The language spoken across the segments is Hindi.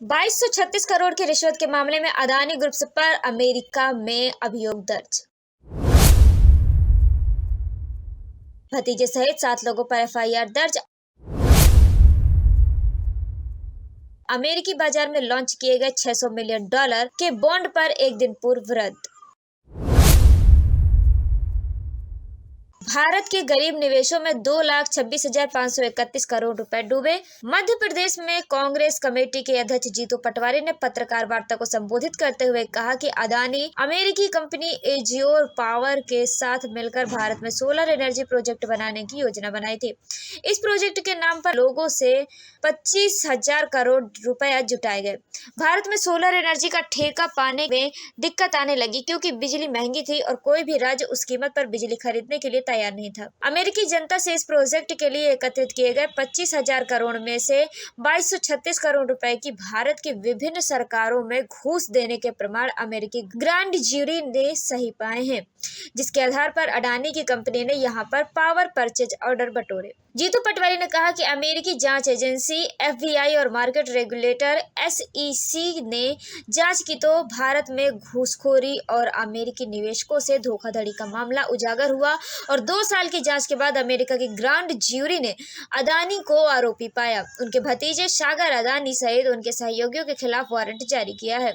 2236 करोड़ की रिश्वत के मामले में अदानी ग्रुप पर अमेरिका में अभियोग दर्ज। भतीजे सहित 7 लोगों पर एफआईआर दर्ज। अमेरिकी बाजार में लॉन्च किए गए $600 मिलियन के बॉन्ड पर एक दिन पूर्व रद्द। भारत के गरीब निवेशों में 2,26,531 करोड़ रुपए डूबे। मध्य प्रदेश में कांग्रेस कमेटी के अध्यक्ष जीतू पटवारी ने पत्रकार वार्ता को संबोधित करते हुए कहा कि अदानी अमेरिकी कंपनी एजियोर पावर के साथ मिलकर भारत में सोलर एनर्जी प्रोजेक्ट बनाने की योजना बनाई थी। इस प्रोजेक्ट के नाम पर लोगों से 25,000 करोड़ रुपए जुटाए गए। भारत में सोलर एनर्जी का ठेका पाने में दिक्कत आने लगी क्योंकि बिजली महंगी थी और कोई भी राज्य उस कीमत पर बिजली खरीदने के लिए तैयार नहीं था। अमेरिकी जनता से इस प्रोजेक्ट के लिए एकत्रित किए गए 25,000 करोड़ में से 2236 करोड़ रुपए की भारत की विभिन्न सरकारों में घूस देने के प्रमाण अमेरिकी ग्रांड ज्यूरी ने सही पाए हैं, जिसके आधार पर अडानी की कंपनी ने यहां पर पावर परचेज ऑर्डर बटोरे। जीतू पटवारी ने कहा कि अमेरिकी जांच एजेंसी एफबीआई और मार्केट रेगुलेटर एसईसी ने जांच की तो भारत में घूसखोरी और अमेरिकी निवेशकों से धोखाधड़ी का मामला उजागर हुआ और 2 साल की जांच के बाद अमेरिका की ग्रांड ज्यूरी ने अदानी को आरोपी पाया। उनके भतीजे सागर अदानी सहित उनके सहयोगियों के खिलाफ वारंट जारी किया है।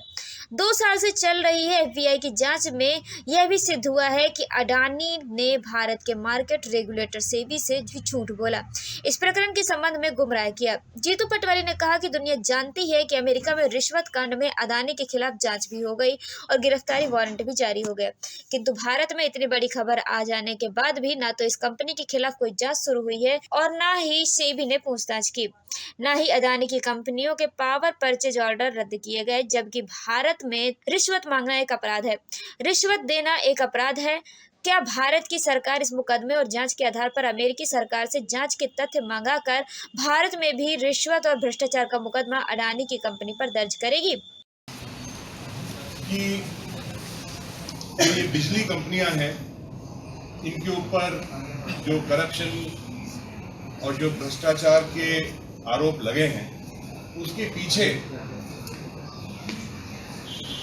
2 साल से चल रही है एफबीआई की जांच में यह भी सिद्ध हुआ है कि अडानी ने भारत के मार्केट रेगुलेटर सेबी से भी झूठ बोला, इस प्रकरण के संबंध में गुमराह किया। जीतू पटवारी ने कहा कि दुनिया जानती है कि अमेरिका में रिश्वत कांड में अदानी के खिलाफ जांच भी हो गई और गिरफ्तारी वारंट भी जारी हो गया, किंतु भारत में इतनी बड़ी खबर आ जाने के बाद भी ना तो इस कंपनी के खिलाफ कोई जांच शुरू हुई है और ना ही सेबी ने पूछताछ की, ना ही अदानी की कंपनियों के पावर परचेज ऑर्डर रद्द किए गए, जबकि भारत में रिश्वत मांगना एक अपराध है, रिश्वत देना एक अपराध है। क्या भारत की सरकार इस मुकदमे और जांच के आधार पर अमेरिकी सरकार से जांच के तथ्य मंगाकर भारत में भी रिश्वत और भ्रष्टाचार का मुकदमा अडानी की कंपनी पर दर्ज करेगी? कि ये बिजली कंपनियां हैं, इनके ऊपर जो करप्शन और जो भ्रष्टाचार के आरोप लगे हैं, उसके पीछे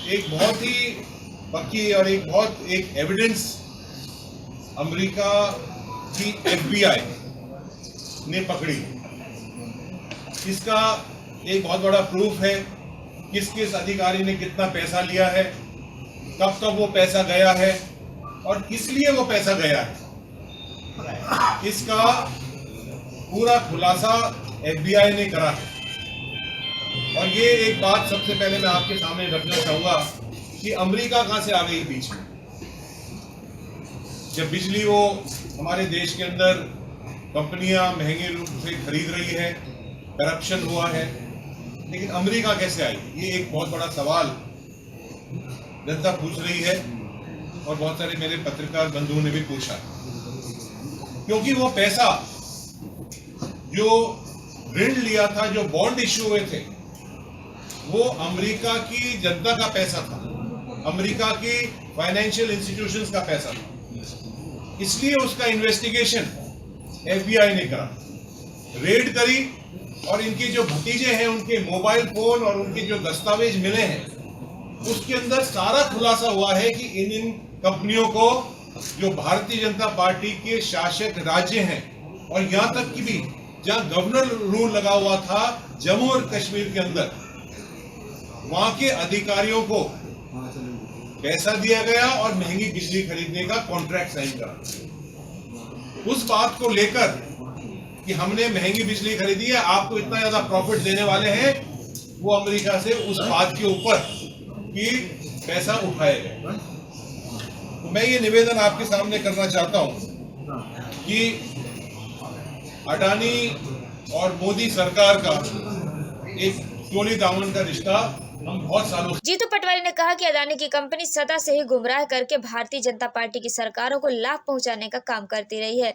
एक बहुत ही पक्की और एक एविडेंस अमेरिका की एफबीआई ने पकड़ी। इसका एक बहुत बड़ा प्रूफ है किस किस अधिकारी ने कितना पैसा लिया है, कब कब वो पैसा गया है और किस लिए वो पैसा गया है। इसका पूरा खुलासा एफबीआई ने करा है। और ये एक बात सबसे पहले मैं आपके सामने रखना चाहूंगा कि अमेरिका कहां से आ गई बीच में। जब बिजली वो हमारे देश के अंदर कंपनियां महंगे रूप से खरीद रही है, करप्शन हुआ है, लेकिन अमेरिका कैसे आई, ये एक बहुत बड़ा सवाल जनता पूछ रही है और बहुत सारे मेरे पत्रकार बंधुओं ने भी पूछा। क्योंकि वो पैसा जो ऋण लिया था, जो बॉन्ड इश्यू हुए थे, वो अमेरिका की जनता का पैसा था, अमेरिका की फाइनेंशियल इंस्टीट्यूशंस का पैसा था। इसलिए उसका इन्वेस्टिगेशन एफबीआई ने करा, रेड करी और इनके जो भतीजे हैं उनके मोबाइल फोन और उनके जो दस्तावेज मिले हैं, उसके अंदर सारा खुलासा हुआ है कि इन कंपनियों को, जो भारतीय जनता पार्टी के शासक राज्य हैं और यहां तक कि भी जहां गवर्नर रूल लगा हुआ था जम्मू और कश्मीर के अंदर, वहां के अधिकारियों को पैसा दिया गया और महंगी बिजली खरीदने का कॉन्ट्रैक्ट साइन करा। उस बात को लेकर कि हमने महंगी बिजली खरीदी है, आपको इतना ज्यादा प्रॉफिट देने वाले हैं, वो अमेरिका से उस बात के ऊपर कि पैसा उठाए गए। तो मैं ये निवेदन आपके सामने करना चाहता हूं कि अडानी और मोदी सरकार का एक चोली दामन का रिश्ता हम बहुत सालों। जीतू पटवारी ने कहा कि अदानी की कंपनी सदा से ही गुमराह करके भारतीय जनता पार्टी की सरकारों को लाभ पहुंचाने का काम करती रही है।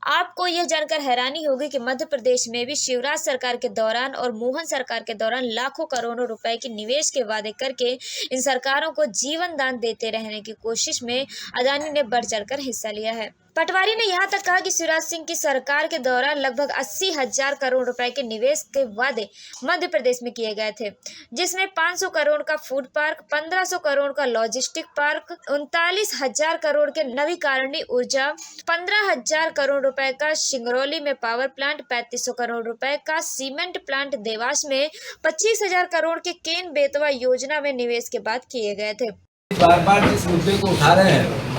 आपको यह जानकर हैरानी होगी कि मध्य प्रदेश में भी शिवराज सरकार के दौरान और मोहन सरकार के दौरान लाखों करोड़ों रुपए के निवेश के वादे करके इन सरकारों को जीवन दान देते रहने की कोशिश में अदानी ने बढ़ चढ़कर हिस्सा लिया है। पटवारी ने यहाँ तक कहा कि शिवराज सिंह की सरकार के दौरान लगभग 80,000 करोड़ रुपए के निवेश के वादे मध्य प्रदेश में किए गए थे, जिसमें 500 करोड़ का फूड पार्क, 1500 करोड़ का लॉजिस्टिक पार्क, 39,000 करोड़ के नवीकरणीय ऊर्जा, 15,000 करोड़ रुपए का सिंगरौली में पावर प्लांट, 3500 करोड़ रुपए का सीमेंट प्लांट, देवास में 25,000 करोड़ के केन बेतवा योजना में निवेश के बाद किए गए थे। बार बार जिस मुद्दे को उठा रहे हैं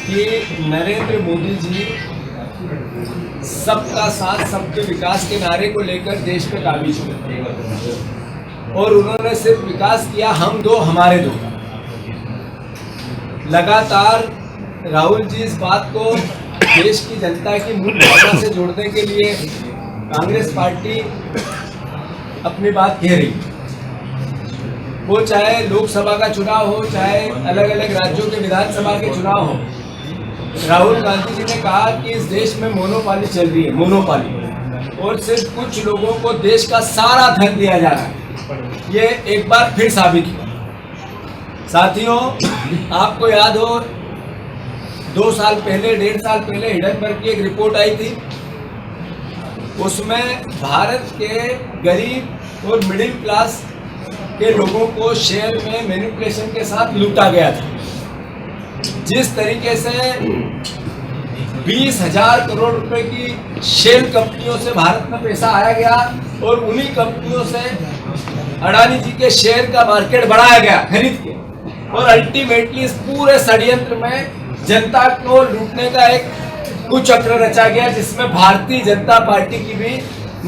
कि नरेंद्र मोदी जी सबका साथ सबके विकास के नारे को लेकर देश पे काबिज हुए और उन्होंने सिर्फ विकास किया हम दो हमारे दो। लगातार राहुल जी इस बात को देश की जनता की मूल भावना से जोड़ने के लिए कांग्रेस पार्टी अपनी बात कह रही है। वो चाहे लोकसभा का चुनाव हो, चाहे अलग अलग राज्यों के विधानसभा के चुनाव हो, राहुल गांधी जी ने कहा कि इस देश में मोनोपाली चल रही है, मोनोपाली, और सिर्फ कुछ लोगों को देश का सारा धन दिया जा रहा है। ये एक बार फिर साबित हुआ। साथियों, आपको याद हो 2 साल पहले, 1.5 साल पहले हिडनबर्ग की एक रिपोर्ट आई थी। उसमें भारत के गरीब और मिडिल क्लास के लोगों को शेयर में मैनिपुलेशन के साथ लूटा गया था। जिस तरीके से 20,000 करोड़ रुपए की शेल कंपनियों से भारत में पैसा आया गया और उन्हीं कंपनियों से अडानी जी के शेयर का मार्केट बढ़ाया गया खरीद के, और अल्टीमेटली इस पूरे षड्यंत्र में जनता को लूटने का एक कुचक्र रचा गया, जिसमें भारतीय जनता पार्टी की भी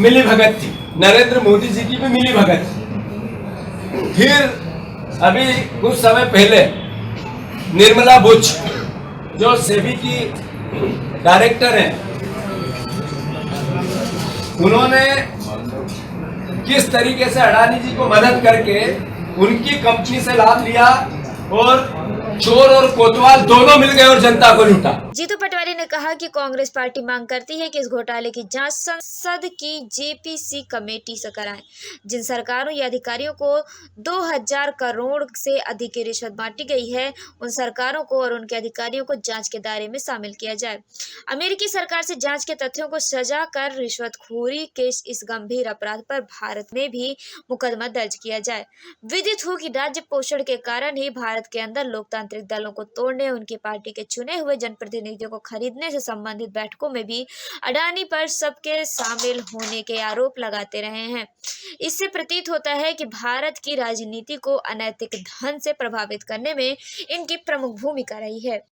मिलीभगत थी, नरेंद्र मोदी जी की भी मिलीभगत थी। फिर अभी कुछ समय पहले निर्मला बुच, जो सेबी की डायरेक्टर हैं, उन्होंने किस तरीके से अडानी जी को मदद करके उनकी कंपनी से लाभ लिया और चोर और कोतवाल दोनों मिल गए और जनता को लूटा। जीतू पटवारी ने कहा कि कांग्रेस पार्टी मांग करती है कि इस घोटाले की जांच संसद की जेपीसी कमेटी से कराएं। जिन सरकारों या अधिकारियों को 2,000 करोड़ से अधिक की रिश्वत बांटी गई है, उन सरकारों को और उनके अधिकारियों को जांच के दायरे में शामिल किया जाए। अमेरिकी सरकार से जांच के तथ्यों को सजा कर रिश्वतखोरी के इस गंभीर अपराध पर भारत में भी मुकदमा दर्ज किया जाए। विदित हो कि राज्य पोषण के कारण ही भारत के अंदर लोकतांत्रिक दलों को तोड़ने, उनकी पार्टी के चुने हुए जनप्रतिनिधियों को खरीदने से संबंधित बैठकों में भी अडानी पर सबके शामिल होने के आरोप लगाते रहे हैं। इससे प्रतीत होता है कि भारत की राजनीति को अनैतिक धन से प्रभावित करने में इनकी प्रमुख भूमिका रही है।